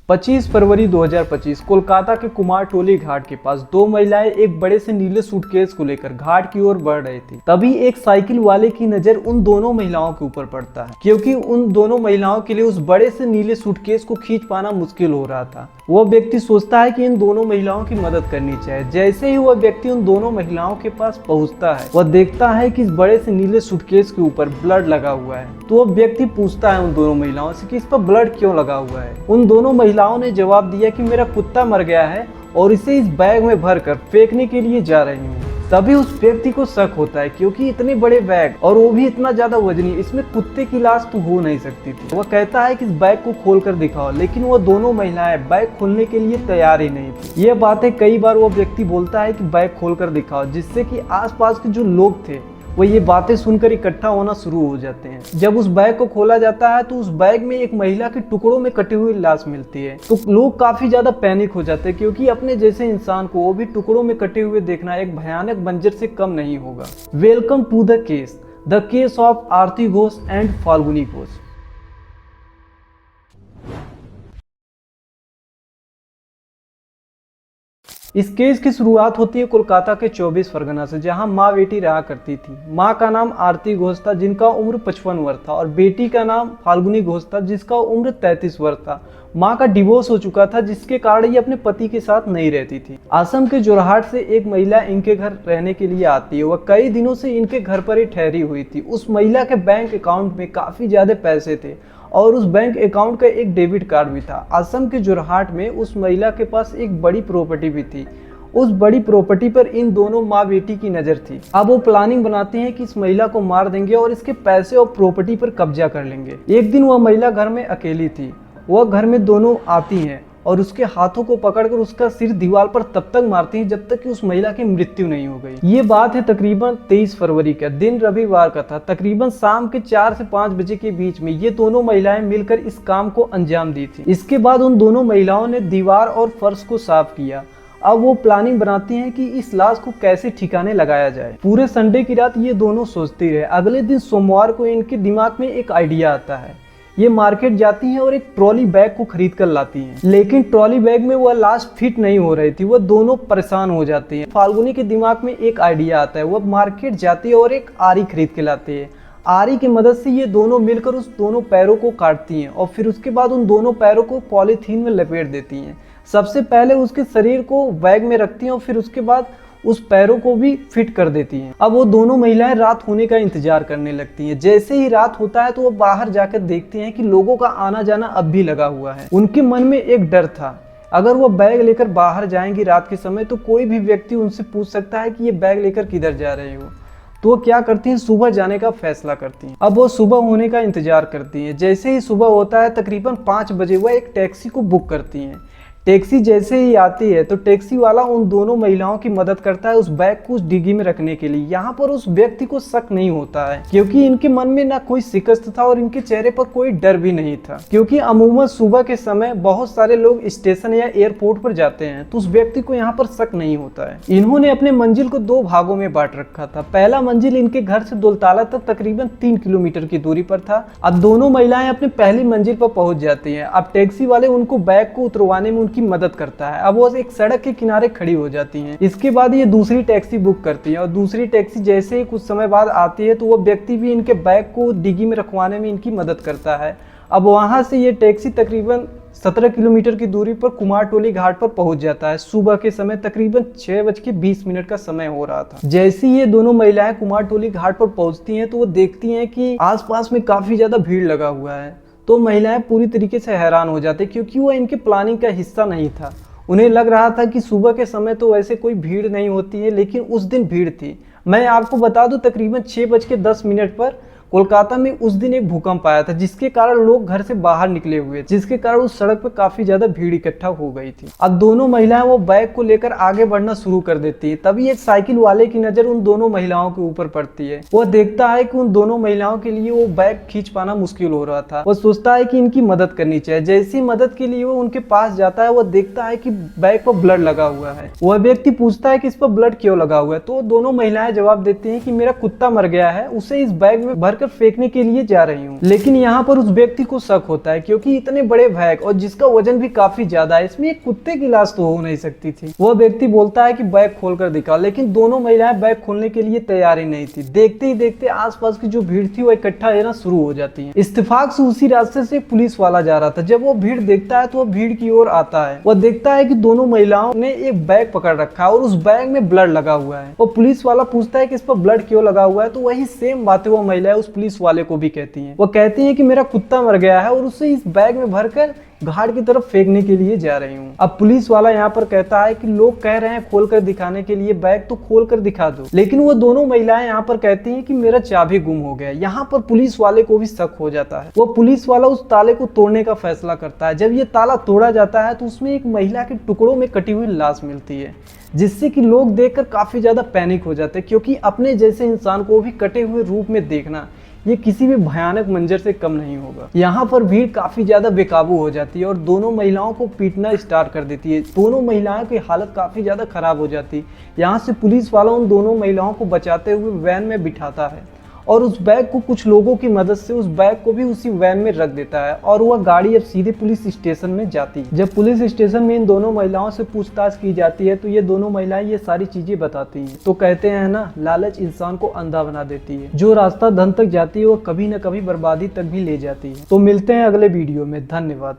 25 फरवरी 2025 कोलकाता के कुमारटोली घाट के पास दो महिलाएं एक बड़े से नीले सूटकेस को लेकर घाट की ओर बढ़ रही थी। तभी एक साइकिल वाले की नजर उन दोनों महिलाओं के ऊपर पड़ता है, क्योंकि उन दोनों महिलाओं के लिए उस बड़े से नीले सूटकेस को खींच पाना मुश्किल हो रहा था। वह व्यक्ति सोचता है कि इन दोनों महिलाओं की मदद करनी चाहिए। जैसे ही वह व्यक्ति उन दोनों महिलाओं के पास पहुंचता है, वह देखता है कि इस बड़े से नीले सूटकेस के ऊपर ब्लड लगा हुआ है। तो वह व्यक्ति पूछता है उन दोनों महिलाओं से कि इस पर ब्लड क्यों लगा हुआ है। उन दोनों महिलाओं ने जवाब दिया कि मेरा कुत्ता मर गया है और इसे इस बैग में भरकर फेंकने के लिए जा रही हूँ। तभी उस व्यक्ति को शक होता है, क्योंकि इतने बड़े बैग और वो भी इतना ज्यादा वजनी, इसमें कुत्ते की लाश तो हो नहीं सकती थी। वह कहता है कि इस बैग को खोल कर दिखाओ, लेकिन वो दोनों महिलाएं बैग खोलने के लिए तैयार ही नहीं थी। ये बातें कई बार वो व्यक्ति बोलता है कि बैग खोल कर दिखाओ, जिससे कि आसपास के जो लोग थे वो ये बातें सुनकर इकट्ठा होना शुरू हो जाते हैं। जब उस बैग को खोला जाता है तो उस बैग में एक महिला के टुकड़ों में कटी हुई लाश मिलती है। तो लोग काफी ज्यादा पैनिक हो जाते हैं, क्योंकि अपने जैसे इंसान को वो भी टुकड़ों में कटे हुए देखना एक भयानक मंजर से कम नहीं होगा। Welcome to the case of Aarti Ghosh and Falguni Ghosh. इस केस की शुरुआत होती है कोलकाता के 24 फरगना से, जहां माँ बेटी रहा करती थी। माँ का नाम आरती घोष था, जिनका उम्र 55 वर्ष था, और बेटी का नाम फाल्गुनी घोष था, जिसका उम्र 33 वर्ष था। माँ का डिवोर्स हो चुका था, जिसके कारण ये अपने पति के साथ नहीं रहती थी। असम के जोरहाट से एक महिला इनके घर रहने के लिए आती है। वह कई दिनों से इनके घर पर ही ठहरी हुई थी। उस महिला के बैंक अकाउंट में काफी ज्यादा पैसे थे और उस बैंक अकाउंट का एक डेबिट कार्ड भी था। असम के जोरहाट में उस महिला के पास एक बड़ी प्रॉपर्टी भी थी। उस बड़ी प्रॉपर्टी पर इन दोनों माँ बेटी की नज़र थी। अब वो प्लानिंग बनाते हैं कि इस महिला को मार देंगे और इसके पैसे और प्रॉपर्टी पर कब्जा कर लेंगे। एक दिन वह महिला घर में अकेली थी। वह घर में दोनों आती हैं और उसके हाथों को पकड़कर उसका सिर दीवार पर तब तक मारती हैं जब तक कि उस महिला की मृत्यु नहीं हो गई। ये बात है तकरीबन 23 फरवरी का दिन, रविवार का था। तकरीबन शाम के 4 से 5 बजे के बीच में ये दोनों महिलाएं मिलकर इस काम को अंजाम दी थी। इसके बाद उन दोनों महिलाओं ने दीवार और फर्श को साफ किया। अब वो प्लानिंग बनाती हैं कि इस लाश को कैसे ठिकाने लगाया जाए। पूरे संडे की रात ये दोनों सोचती रहे। अगले दिन सोमवार को इनके दिमाग में एक आइडिया आता है। ये मार्केट जाती हैं और एक ट्रॉली बैग को खरीद कर लाती हैं, लेकिन ट्रॉली बैग में वह लाश फिट नहीं हो रही थी। वह दोनों परेशान हो जाती हैं। फाल्गुनी के दिमाग में एक आइडिया आता है। वह मार्केट जाती है और एक आरी खरीद के लाती है। आरी की मदद से ये दोनों मिलकर उस दोनों पैरों को काटती हैं और फिर उसके बाद उन दोनों पैरों को पॉलीथीन में लपेट देती हैं। सबसे पहले उसके शरीर को बैग में रखती हैं और फिर उसके बाद उस पैरों को भी फिट कर देती हैं। अब वो दोनों महिलाएं रात होने का इंतजार करने लगती हैं। जैसे ही रात होता है तो वो बाहर जाकर देखती हैं कि लोगों का आना जाना अब भी लगा हुआ है। उनके मन में एक डर था, अगर वो बैग लेकर बाहर जाएंगी रात के समय तो कोई भी व्यक्ति उनसे पूछ सकता है कि ये बैग लेकर किधर जा रहे हो। तो वो क्या करती हैं, सुबह जाने का फैसला करती हैं। अब वो सुबह होने का इंतजार करती हैं। जैसे ही सुबह होता है तकरीबन 5 बजे वह एक टैक्सी को बुक करती हैं। टैक्सी जैसे ही आती है तो टैक्सी वाला उन दोनों महिलाओं की मदद करता है उस बैग को उस डिग्गी में रखने के लिए। यहाँ पर उस व्यक्ति को शक नहीं होता है, क्योंकि इनके मन में ना कोई शिकस्त था और इनके चेहरे पर कोई डर भी नहीं था, क्योंकि अमूमन सुबह के समय बहुत सारे लोग स्टेशन या एयरपोर्ट पर जाते हैं, तो उस व्यक्ति को यहाँ पर शक नहीं होता है। इन्होंने अपने मंजिल को 2 भागों में बांट रखा था। पहला मंजिल इनके घर से दौलताला तक तकरीबन 3 किलोमीटर की दूरी पर था। अब दोनों महिलाएं अपनी पहली मंजिल पर पहुंच जाती हैं। अब टैक्सी वाले उनको बैग को उतरवाने में उनकी मदद करता है। अब वो एक सड़क के किनारे खड़ी हो जाती हैं। इसके बाद ये दूसरी टैक्सी बुक करती है और दूसरी टैक्सी जैसे ही कुछ समय बाद आती है तो वो व्यक्ति भी इनके बैग को डिग्गी में रखवाने में इनकी मदद करता है। अब वहां से ये टैक्सी तकरीबन 17 किलोमीटर की दूरी पर कुमारटोली घाट पर पहुंच जाता है। सुबह के समय तकरीबन 6:20 का समय हो रहा था। जैसे ही ये दोनों महिलाएं कुमारटोली घाट पर पहुंचती हैं तो वो देखती हैं कि आसपास में काफी ज्यादा भीड़ लगा हुआ है। तो महिलाएं पूरी तरीके से हैरान हो जाती, क्योंकि वो इनके प्लानिंग का हिस्सा नहीं था। उन्हें लग रहा था कि सुबह के समय तो वैसे कोई भीड़ नहीं होती है, लेकिन उस दिन भीड़ थी। मैं आपको बता दूं तकरीबन 6:10 पर कोलकाता में उस दिन एक भूकंप आया था, जिसके कारण लोग घर से बाहर निकले हुए, जिसके कारण उस सड़क पर काफी ज्यादा भीड़ इकट्ठा हो गई थी। अब दोनों महिलाएं वो बैग को लेकर आगे बढ़ना शुरू कर देती है। तभी एक साइकिल वाले की नजर उन दोनों महिलाओं के ऊपर पड़ती है। वह देखता है कि उन दोनों महिलाओं के लिए वो बैग खींच पाना मुश्किल हो रहा था। वह सोचता है कि इनकी मदद करनी चाहिए। जैसी मदद के लिए वो उनके पास जाता है, वह देखता है कि बैग पर ब्लड लगा हुआ है। वह व्यक्ति पूछता है कि इस पर ब्लड क्यों लगा हुआ है। तो दोनों महिलाएं जवाब देती है कि मेरा कुत्ता मर गया है, उसे इस बैग में भर भरकर फेंकने के लिए जा रही हूँ। लेकिन यहाँ पर उस व्यक्ति को शक होता है क्योंकि इतने बड़े बैग और जिसका वजन भी काफी ज्यादा है, इसमें एक कुत्ते की लाश तो हो नहीं सकती थी। वह व्यक्ति बोलता है कि बैग खोलकर दिखा, लेकिन दोनों महिलाएं बैग खोलने के लिए तैयार ही नहीं थी। देखते ही देखते आसपास की जो भीड़ थी वो इकट्ठा होना शुरू हो जाती है। इत्तेफाक से उसी रास्ते से पुलिस वाला जा रहा था। जब वो भीड़ देखता है तो वह भीड़ की ओर आता है। वह देखता है कि दोनों महिलाओं ने एक बैग पकड़ रखा है और उस बैग में ब्लड लगा हुआ है। वो पुलिस वाला पूछता है कि इस पर ब्लड क्यों लगा हुआ है, तो वही सेम बातें वो महिलाएं उस पुलिस वाले को भी कहती हैं। वो कहती हैं कि मेरा कुत्ता मर गया है और उसे इस बैग में भरकर घाट की तरफ फेंकने के लिए जा रही हूँ। अब पुलिस वाला यहाँ पर कहता है कि लोग कह रहे हैं खोल कर दिखाने के लिए बैग, तो खोल कर दिखा दो। लेकिन वो दोनों महिलाएं यहाँ पर कहती हैं कि मेरा चाबी गुम हो गया। यहाँ पर पुलिस वाले को भी शक हो जाता है। वो पुलिस वाला उस ताले को तोड़ने का फैसला करता है। जब ये ताला तोड़ा जाता है तो उसमें एक महिला के टुकड़ों में कटी हुई लाश मिलती है, जिससे कि लोग देखकर काफी ज्यादा पैनिक हो जाते हैं, क्योंकि अपने जैसे इंसान को भी कटे हुए रूप में देखना ये किसी भी भयानक मंजर से कम नहीं होगा। यहाँ पर भीड़ काफी ज्यादा बेकाबू हो जाती है और दोनों महिलाओं को पीटना स्टार्ट कर देती है। दोनों महिलाओं की हालत काफी ज्यादा खराब हो जाती है। यहाँ से पुलिस वाला उन दोनों महिलाओं को बचाते हुए वैन में बिठाता है और उस बैग को कुछ लोगों की मदद से उस बैग को भी उसी वैन में रख देता है और वह गाड़ी अब सीधे पुलिस स्टेशन में जाती है। जब पुलिस स्टेशन में इन दोनों महिलाओं से पूछताछ की जाती है तो ये दोनों महिलाएं ये सारी चीजें बताती हैं। तो कहते हैं ना, लालच इंसान को अंधा बना देती है। जो रास्ता धन तक जाती है वो कभी न कभी बर्बादी तक भी ले जाती है। तो मिलते हैं अगले वीडियो में। धन्यवाद।